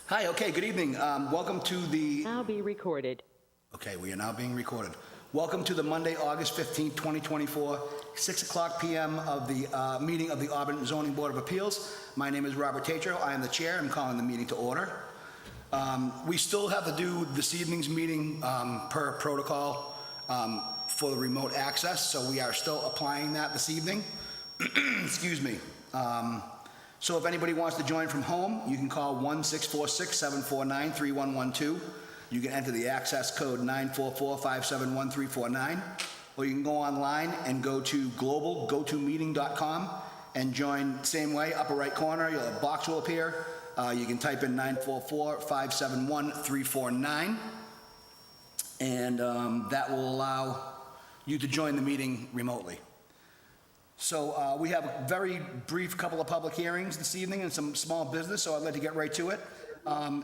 Hi, okay, good evening. Welcome to the, Now be recorded. okay, we are now being recorded. Welcome to the Monday, August 15th, 2024, 6 o'clock PM of the meeting of the Auburn Zoning Board of Appeals. My name is Robert Tatro. I am the chair. I'm calling the meeting to order. We still have to do this evening's meeting per protocol for the remote access, so we are still applying that this evening. Excuse me. So if anybody wants to join from home, you can call 1-646-749-3112. You can enter the access code 944-571-349, or you can go online and go to globalgotomeeting.com and join same way, upper right corner, a box will appear. You can type in 944-571-349, and that will allow you to join the meeting remotely. So we have a very brief couple of public hearings this evening and some small business, so I'd like to get right to it.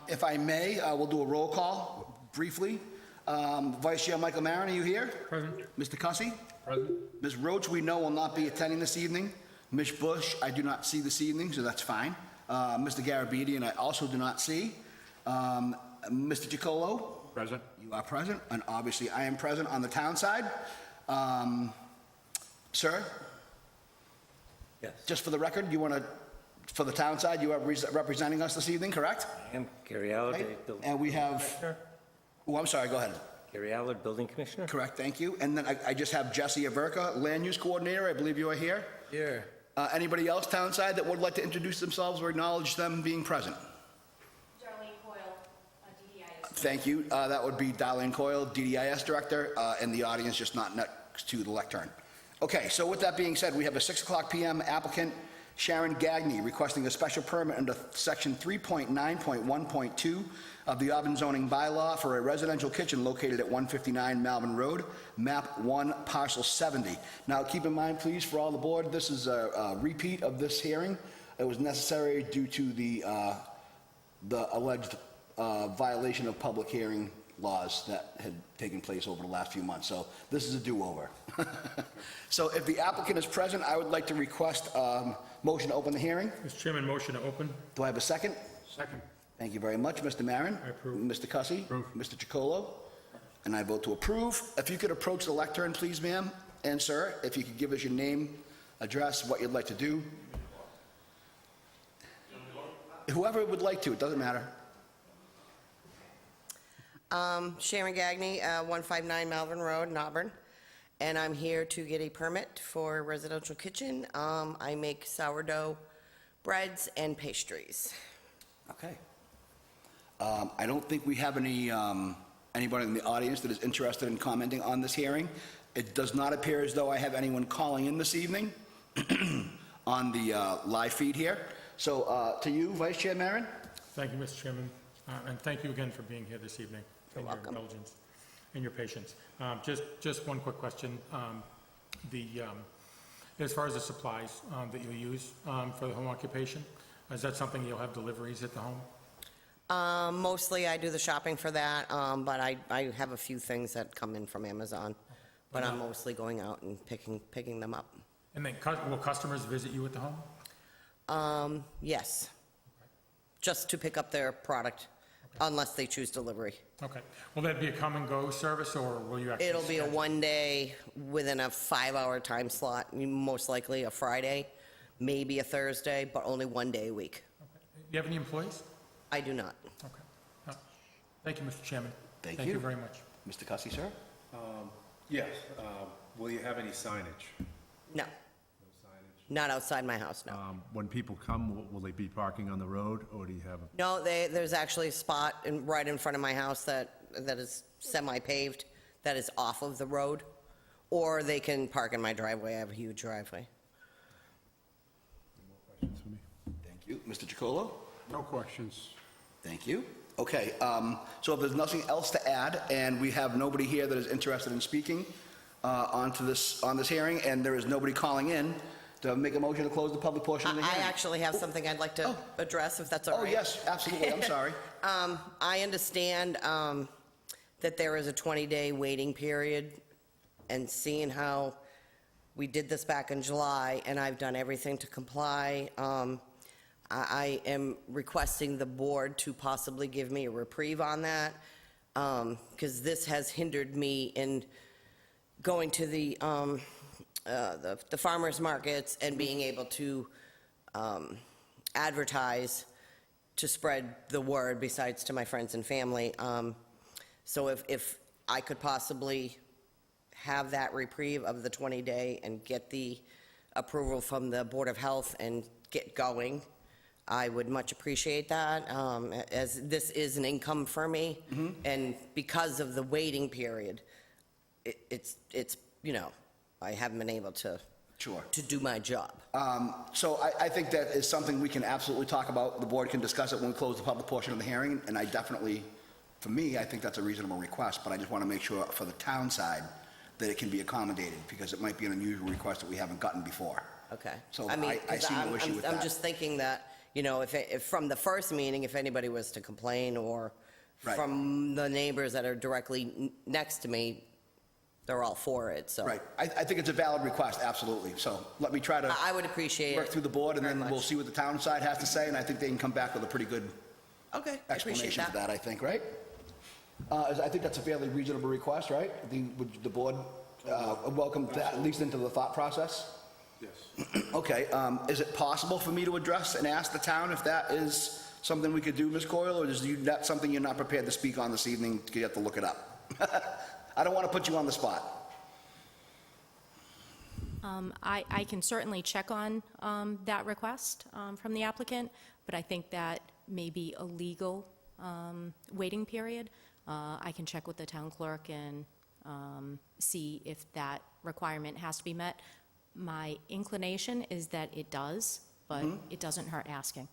If I may, we'll do a roll call briefly. Vice Chair Michael Maron, are you here? Present. Mr. Cussy? Present. Ms. Roach, we know will not be attending this evening. Ms. Bush, I do not see this evening, so that's fine. Mr. Garabedian, I also do not see. Mr. Chicolo? Present. You are present, and obviously I am present on the town side. Sir? Yes. Just for the record, you want to, for the town side, you are representing us this evening, correct? I am Gary Allard, Okay. Building And we have, oh, I'm sorry, go ahead. Gary Allard, Building Commissioner. Correct, thank you. And then I just have Jesse Averka, Land Use Coordinator, I believe you are here. Here. Anybody else town side that would like to introduce themselves or acknowledge them being present? Darlene Coyle, DDIS. Thank you. That would be Darlene Coyle, DDIS Director, in the audience, just not next to the lectern. Okay, so with that being said, we have a 6 o'clock PM applicant, Sharon Gagne, requesting a special permit under section 3.9.1.2 of the Auburn zoning bylaw for a residential kitchen located at 159 Malvern Road, map 1, parcel 70. Now, keep in mind, please, for all the board, this is a repeat of this hearing. It was necessary due to the alleged violation of public hearing laws that had taken place over the last few months. So this is a do-over. So if the applicant is present, I would like to request motion to open the hearing. Mr. Chairman, motion to open. Do I have a second? Second. Thank you very much, Mr. Maron. I approve. Mr. Cussy? Approve. Mr. Chicolo? And I vote to approve. If you could approach the lectern, please, ma'am and sir, if you could give us your name, address, what you'd like to do. Whoever would like to, it doesn't matter. Sharon Gagne, 159 Malvern Road in Auburn, and I'm here to get a permit for a residential kitchen. I make sourdough breads and pastries. Okay. I don't think we have anybody in the audience that is interested in commenting on this hearing. It does not appear as though I have anyone calling in this evening on the live feed here. So to you, Vice Chair Maron. Thank you, Mr. Chairman, and thank you again for being here this evening. You're welcome. Your indulgence and your patience. Just one quick question. As far as the supplies that you use for the home occupation, is that something you'll have deliveries at the home? Mostly I do the shopping for that, but I have a few things that come in from Amazon, but I'm mostly going out and picking them up. And then will customers visit you at the home? Yes, just to pick up their product, unless they choose delivery. Okay. Will that be a come and go service, or will you actually? It'll be a schedule- one-day within a 5-hour time slot, most likely a Friday, maybe a Thursday, but only one day a week. Okay. Do you have any employees? I do not. Okay. Thank you, Mr. Chairman. Thank Thank you. you very much. Mr. Cussy, sir. Yes. Will you have any signage? No, No signage. not outside my house, no. When people come, will they be parking on the road, or do you have? No, there's actually a spot right in front of my house that is semi-paved, that is off of the road, or they can park in my driveway. I have a huge driveway. Any more questions for me? Thank you. Mr. Chicolo? No questions. Thank you. Okay, so if there's nothing else to add, and we have nobody here that is interested in speaking on this hearing, and there is nobody calling in, to make a motion to close the public portion of the I hearing. actually have something I'd like to address, if that's all Oh, right. yes, absolutely, I'm sorry. I understand that there is a 20-day waiting period, and seeing how we did this back in July, and I've done everything to comply. I am requesting the board to possibly give me a reprieve on that, because this has hindered me in going to the farmers markets and being able to advertise to spread the word besides to my friends and family. So if I could possibly have that reprieve of the 20-day and get the approval from the Board of Health and get going, I would much appreciate that, as this is an income for me. And because of the waiting period, it's, you know, I haven't been able to. Sure. To do my job. So I think that is something we can absolutely talk about. The board can discuss it when we close the public portion of the hearing, and I definitely, for me, I think that's a reasonable request, but I just want to make sure for the town side that it can be accommodated, because it might be an unusual request that we haven't gotten before. Okay. So I mean, I 'cause see no issue with I'm that. just thinking that, you know, if from the first meeting, if anybody was to complain, or Right. from the neighbors that are directly next to me, they're all for it, so. Right. I think it's a valid request, absolutely. So let me try to I would appreciate it. work through the board, and very then we'll much. see what the town side has to say, and I think they can come back with a pretty good Okay, I appreciate explanation for that. that, I think, right? I think that's a fairly reasonable request, right? Would the board welcome that, at least into the thought process? Yes. Okay, is it possible for me to address and ask the town if that is something we could do, Ms. Coyle, or is that something you're not prepared to speak on this evening, you have to look it up? I don't want to put you on the spot. I can certainly check on that request from the applicant, but I think that may be a legal waiting period. I can check with the town clerk and see if that requirement has to be met. My inclination is that it does, but it doesn't hurt asking.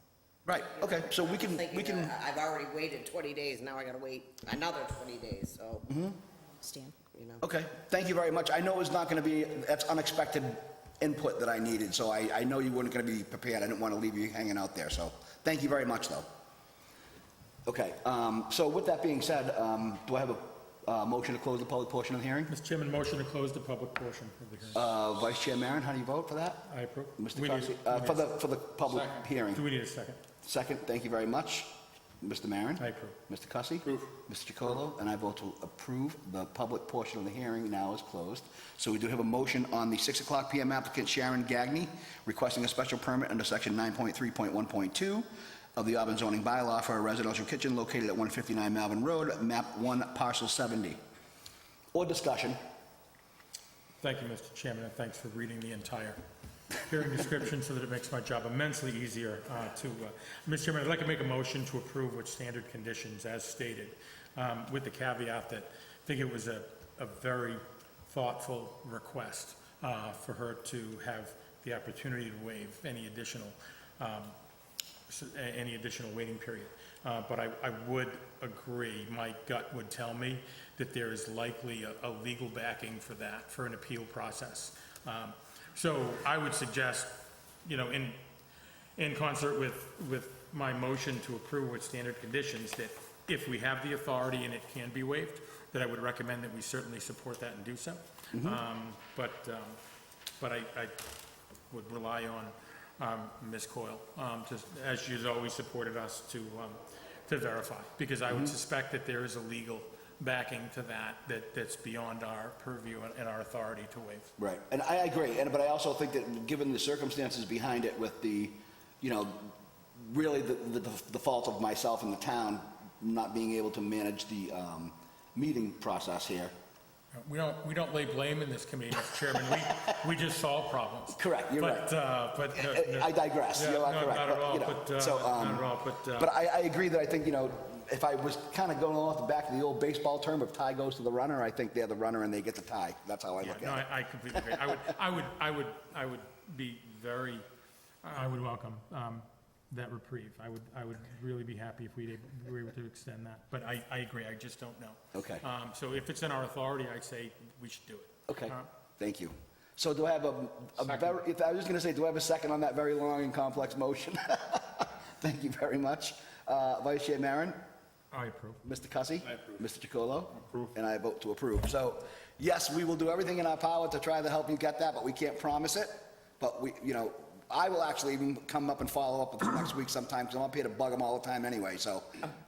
Right, okay, so we can, Thinking, I've already waited 20 days, now I gotta wait another 20 days, so, Stan? you know. okay, thank you very much. I know it's not going to be, that's unexpected input that I needed, so I know you weren't going to be prepared. I didn't want to leave you hanging out there, so thank you very much, though. Okay, so with that being said, do I have a motion to close the public portion of the hearing? Mr. Chairman, motion to close the public portion of the hearing. Vice Chair Maron, how do you vote for that? I approve. Mr. We need- Cossi, we need- for the public hearing? Do we need a second? Second, thank you very much. Mr. Maron? I approve. Mr. Cussie? Approve. Mr. Chacolo? And I vote to approve. The public portion of the hearing now is closed. So we do have a motion on the 6:00 PM applicant Sharon Gagny requesting a special permit under section 9.3.1.2 of the Auburn zoning bylaw for a residential kitchen located at 159 Malvern Road, map 1, parcel 70. Or discussion. Thank you, Mr. Chairman, and thanks for reading the entire hearing description so that it makes my job immensely easier Mr. Chairman, I'd like to make a motion to approve with standard conditions as stated, with the caveat that I think it was a very thoughtful request for her to have the opportunity to waive any additional waiting period. But I would agree, my gut would tell me that there is likely a legal backing for that, for an appeal process. So I would suggest, you know, in concert with my motion to approve with standard conditions, that if we have the authority and it can be waived, that I would recommend that we certainly support that and do so. But I would rely on Ms. Coyle, just as she's always supported us to verify, because I would suspect that there is a legal backing to that's beyond our purview and our authority to waive. Right, and I agree, but I also think that given the circumstances behind it with the, you know, really the fault of myself and the town not being able to manage the meeting process here. We don't lay blame in this committee, Mr. Chairman. We just solve problems. Correct, you're right. But no, I digress, yeah, you are no, correct. not at but, all, you know, but, so, not at all, but, But I agree that I think, you know, if I was kind of going off the back of the old baseball term, if tie goes to the runner, I think they're the runner and they get the tie. That's how I yeah, look no, at it. I completely agree. I would be very, I would welcome that reprieve. I would really be happy if we were able to extend that. But I agree, I just don't know. Okay. So if it's in our authority, I'd say we should do it. Okay, thank you. So do I have if I was just going to say, do I have a second on that very long and complex motion? Thank you very much. Vice Chair Maron? I approve. Mr. Cussie? I approve. Mr. Chacolo? Approve. And I vote to approve. So, yes, we will do everything in our power to try to help you get that, but we can't promise it. But we, you know, I will actually even come up and follow up with them next week sometime, because I'm up here to bug them all the time anyway, so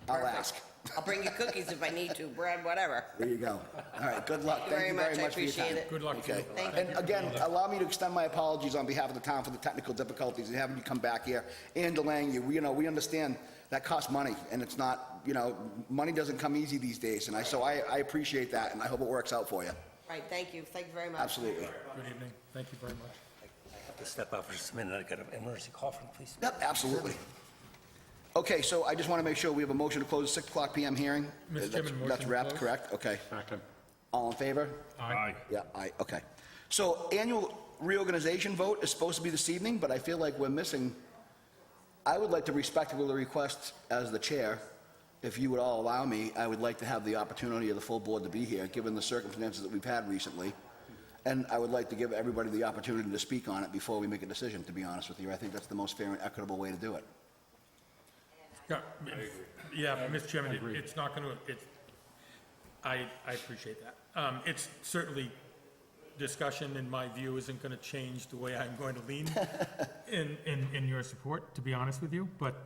I'll Perfect. ask. I'll bring you cookies if I need to, bread, whatever. There you go. All right, good luck. Thank you very much. I for your appreciate time. it. Good luck to you. Okay. Thank And again, allow me to extend my apologies on behalf of the town for the technical difficulties and having you come back here and delaying you. We understand that costs money, and it's not, money doesn't come easy these days, and so I appreciate that, and I hope it works out for you. Right, thank you very much. Absolutely. Good evening. Thank you very much. I have to step out for just a minute. I got an emergency call from the police. Yep, absolutely. Okay, so I just want to make sure we have a motion to close the 6 o'clock PM hearing. Mr. Chairman, motion That's to wrapped, close. correct? Okay. Second. All in favor? Aye. Yeah, aye, okay. So annual reorganization vote is supposed to be this evening, but I feel like we're missing, I would like to respectfully request, as the chair, if you would all allow me, I would like to have the opportunity of the full board to be here, given the circumstances that we've had recently. And I would like to give everybody the opportunity to speak on it before we make a decision, to be honest with you. I think that's the most fair and equitable way to do it. Yeah, Mr. Chairman, it's not going to, I appreciate that. It's certainly, discussion, in my view, isn't going to change the way I'm going to lean in your support, to be honest with you, but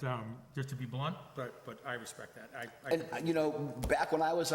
just to be blunt, but I respect that. And, back when I was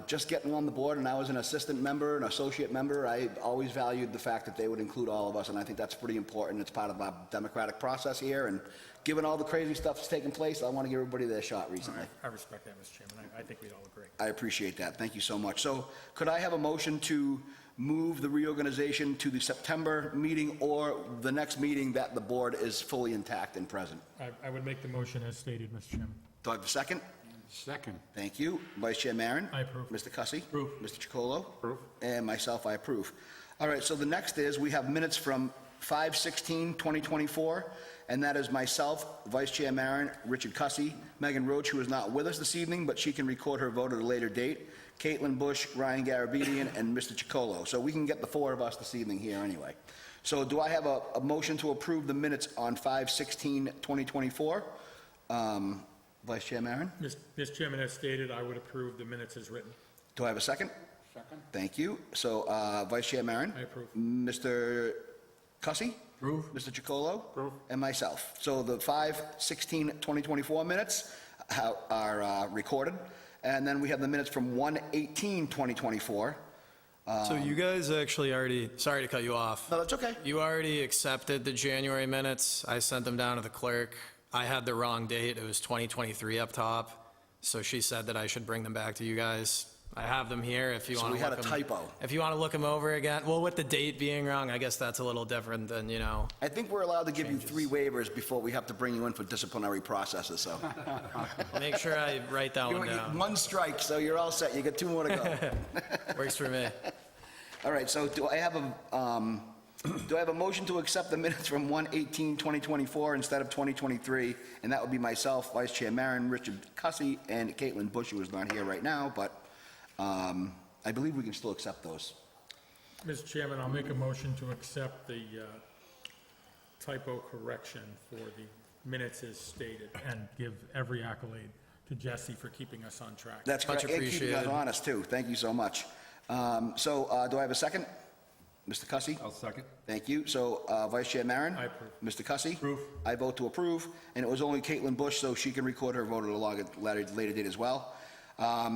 just getting on the board and I was an assistant member, an associate member, I always valued the fact that they would include all of us, and I think that's pretty important. It's part of our democratic process here, and given all the crazy stuff that's taken place, I want to give everybody their shot recently. I respect that, Mr. Chairman. I think we'd all agree. I appreciate that. Thank you so much. So could I have a motion to move the reorganization to the September meeting or the next meeting that the board is fully intact and present? I would make the motion as stated, Mr. Chairman. Do I have a second? Second. Thank you. Vice Chair Maron? I approve. Mr. Cussy? Approve. Mr. Chacolo? Approve. And myself, I approve. All right, so the next is, we have minutes from 5/16/2024, and that is myself, Vice Chair Maron, Richard Cussy, Megan Roach, who is not with us this evening, but she can record her vote at a later date, Caitlin Bush, Ryan Garabedian, and Mr. Chacolo. So we can get the four of us this evening here anyway. So do I have a motion to approve the minutes on 5/16/2024? Vice Chair Maron? Mr. Chairman, as stated, I would approve the minutes as written. Do I have a second? Second. Thank you. So, Vice Chair Maron? I approve. Mr. Cussy? Approve. Mr. Chacolo? Approve. And myself. So the 5/16/2024 minutes are recorded. And then we have the minutes from 1/18/2024. So you guys actually already, sorry to cut you off. No, that's okay. You already accepted the January minutes. I sent them down to the clerk. I had the wrong date. It was 2023 up top. So she said that I should bring them back to you guys. I have them here if you So want to we had look a them. typo. If you want to look them over again. Well, with the date being wrong, I guess that's a little different than, I think we're allowed to give you 3 waivers before we have to bring you in for disciplinary processes, so. make sure I write that one You- down. One strike, so you're all set. You got 2 more to go. Works for me. All right, so do I have a motion to accept the minutes from 1/18/2024 instead of 2023? And that would be myself, Vice Chair Maron, Richard Cussy, and Caitlin Bush, who is not here right now, but I believe we can still accept those. Mr. Chairman, I'll make a motion to accept the typo correction for the minutes as stated and give every accolade to Jesse for keeping us on track. That's Much correct. And keeping us appreciated. honest, too. Thank you so much. So do I have a second? Mr. Cussy? I'll second. Thank you. So Vice Chair Maron? I approve. Mr. Cussy? Approve. I vote to approve, and it was only Caitlin Bush, so she can record her vote at a later date as well.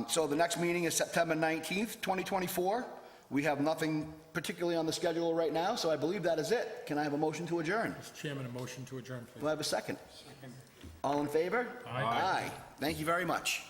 So the next meeting is September 19th, 2024. We have nothing particularly on the schedule right now, so I believe that is it. Can I have a motion to adjourn? Mr. Chairman, a motion to adjourn, Do please. I have a second? All in favor? Aye. Aye. Thank you very much.